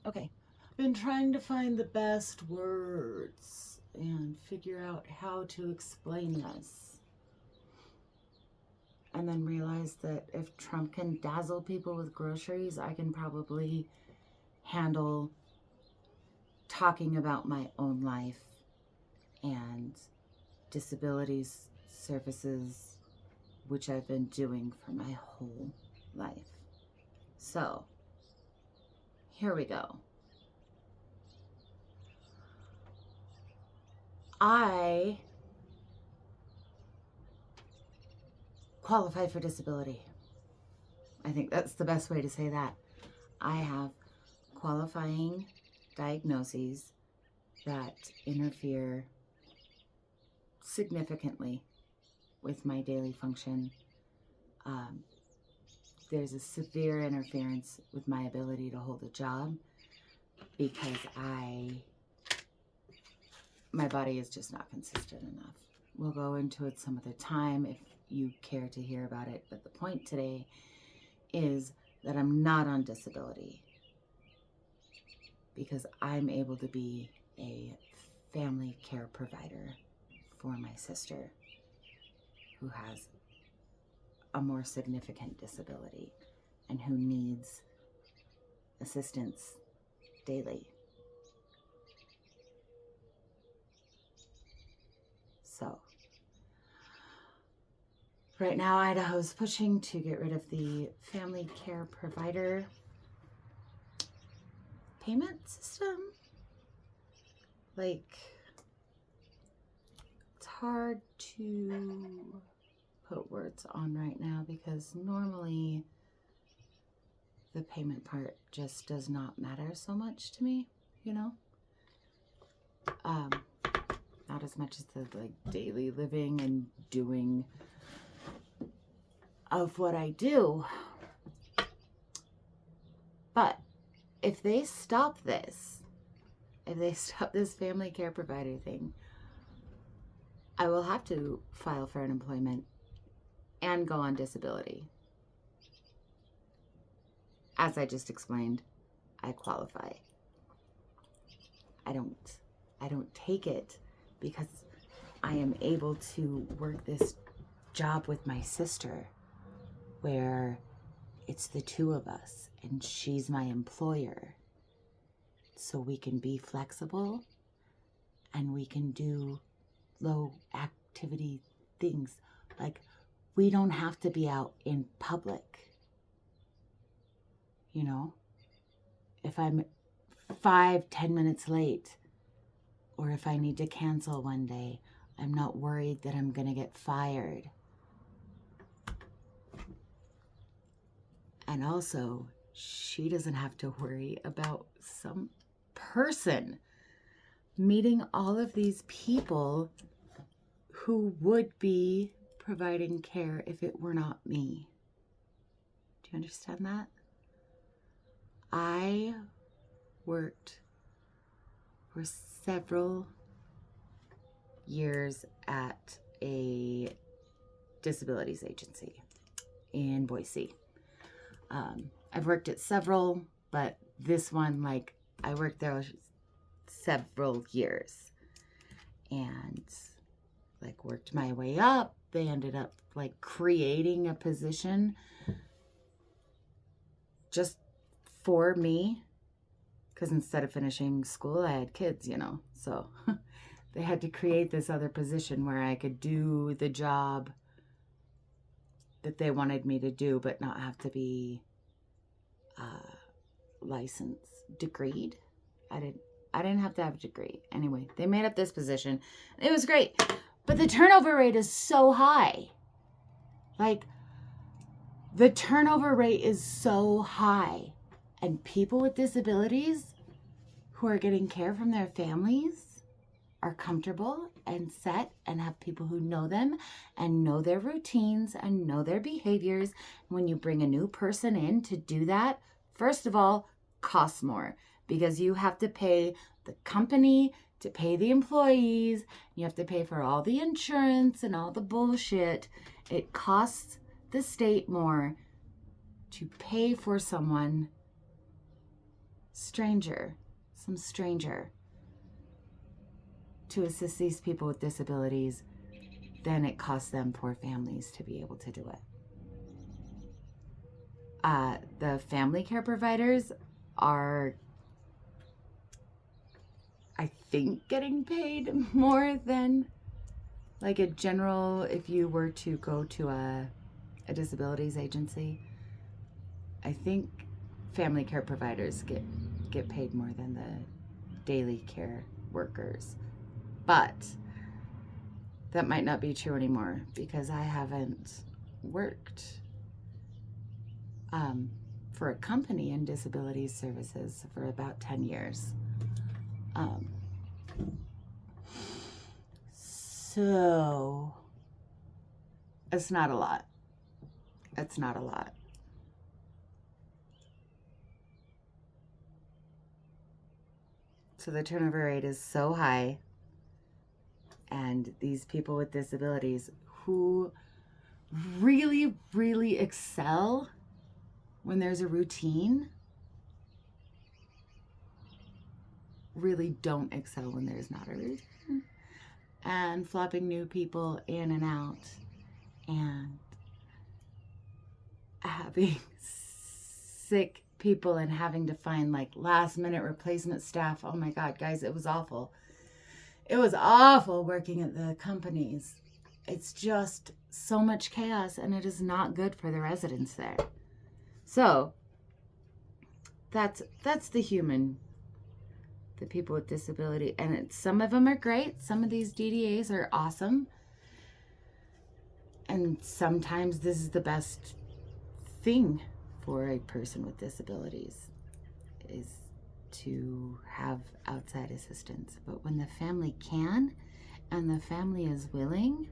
Okay. Been trying to find the best words and figure out how to explain this. And then realize that if Trump can dazzle people with groceries, I can probably handle talking about my own life and disabilities services, which I've been doing for my whole life. So, here we go. I qualify for disability. I think that's the best way to say that. I have qualifying diagnoses that interfere significantly with my daily function. There's a severe interference with my ability to hold a job because my body is just not consistent enough. We'll go into it some other time if you care to hear about it, but the point today is that I'm not on disability because I'm able to be a family care provider for my sister who has a more significant disability and who needs assistance daily. So, right now, Idaho's pushing to get rid of the family care provider payment system. Like, it's hard to put words on right now because normally the payment part just does not matter so much to me, you know? Not as much as the like daily living and doing of what I do. But if they stop this family care provider thing, I will have to file for unemployment and go on disability. As I just explained, I qualify. I don't take it because I am able to work this job with my sister where it's the two of us and she's my employer. So we can be flexible and we can do low activity things. Like, we don't have to be out in public. You know, if I'm 5-10 minutes late, or if I need to cancel one day, I'm not worried that I'm gonna get fired. And also, she doesn't have to worry about some person meeting all of these people who would be providing care if it were not me. Do you understand that? I worked for several years at a disabilities agency in Boise. I've worked at several, but this one, like, I worked there several years and like worked my way up. They ended up like creating a position just for me because instead of finishing school, I had kids, you know, so they had to create this other position where I could do the job that they wanted me to do, but not have to be licensed, degreed. I didn't have to have a degree. Anyway, they made up this position. It was great, but the turnover rate is so high. Like, the turnover rate is so high, and people with disabilities who are getting care from their families are comfortable and set and have people who know them and know their routines and know their behaviors. When you bring a new person in to do that, first of all, costs more because you have to pay the company to pay the employees. You have to pay for all the insurance and all the bullshit. It costs the state more to pay for someone stranger to assist these people with disabilities than it costs them poor families to be able to do it. The family care providers are, I think, getting paid more than like a general, if you were to go to a disabilities agency. I think family care providers get paid more than the daily care workers. But that might not be true anymore because I haven't worked for a company in disability services for about 10 years. So it's not a lot. It's not a lot. So the turnover rate is so high, and these people with disabilities who really, really excel when there's a routine really don't excel when there's not a routine. And flopping new people in and out and having sick people and having to find like last minute replacement staff. Oh my God, guys, it was awful. It was awful working at the companies. It's just so much chaos, and it is not good for the residents there. So that's the people with disability, and some of them are great. Some of these DDAs are awesome, and sometimes this is the best thing for a person with disabilities, is to have outside assistance. But when the family can and the family is willing,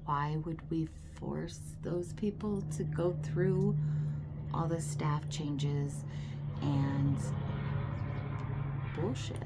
why would we force those people to go through all the staff changes and bullshit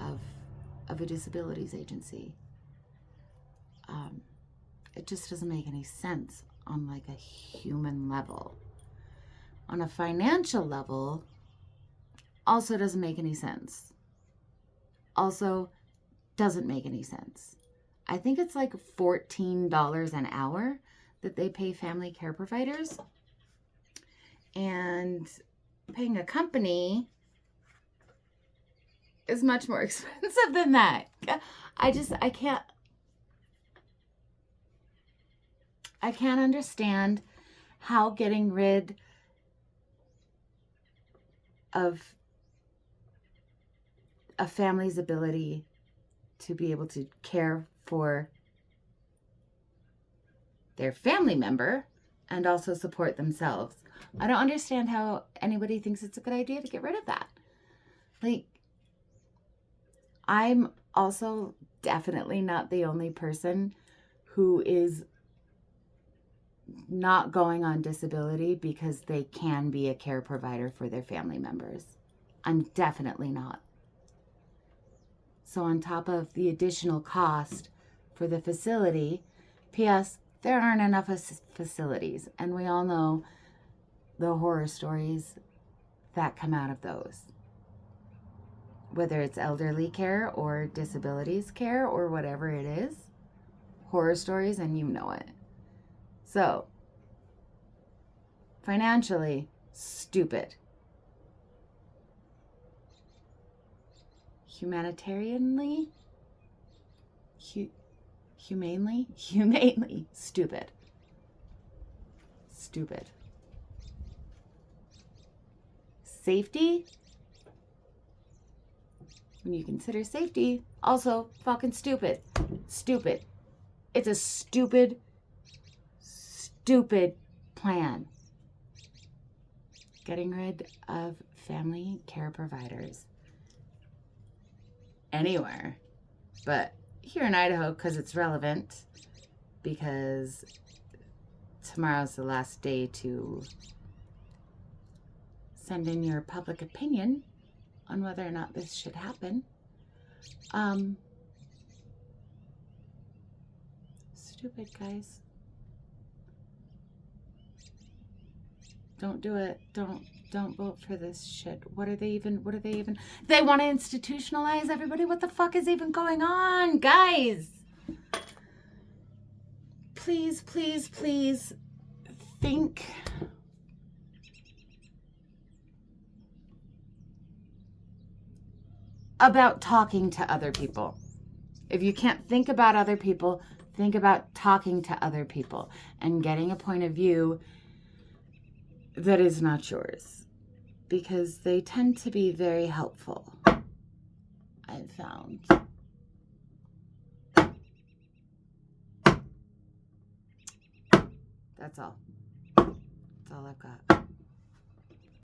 of a disabilities agency? It just doesn't make any sense on like a human level. On a financial level, also doesn't make any sense. Also doesn't make any sense. I think it's like $14 an hour that they pay family care providers. And paying a company is much more expensive than that. I can't understand how getting rid of a family's ability to be able to care for their family member and also support themselves. I don't understand how anybody thinks it's a good idea to get rid of that. Like, I'm also definitely not the only person who is not going on disability because they can be a care provider for their family members. I'm definitely not. So on top of the additional cost for the facility, P.S., there aren't enough facilities, and we all know the horror stories that come out of those. Whether it's elderly care or disabilities care or whatever it is, horror stories, and you know it. So, financially, stupid. Humanitarianly, humanely, stupid. Stupid. Safety, when you consider safety, also fucking stupid. Stupid. It's a stupid plan. Getting rid of family care providers anywhere, but here in Idaho, because it's relevant, because tomorrow's the last day to send in your public opinion on whether or not this should happen. Stupid, guys. Don't do it. Don't don't vote for this shit. What are they even? They want to institutionalize everybody? What the fuck is even going on, guys? Please, please, please think about talking to other people. If you can't think about other people, think about talking to other people and getting a point of view that is not yours, because they tend to be very helpful, I've found. That's all. That's all I've got.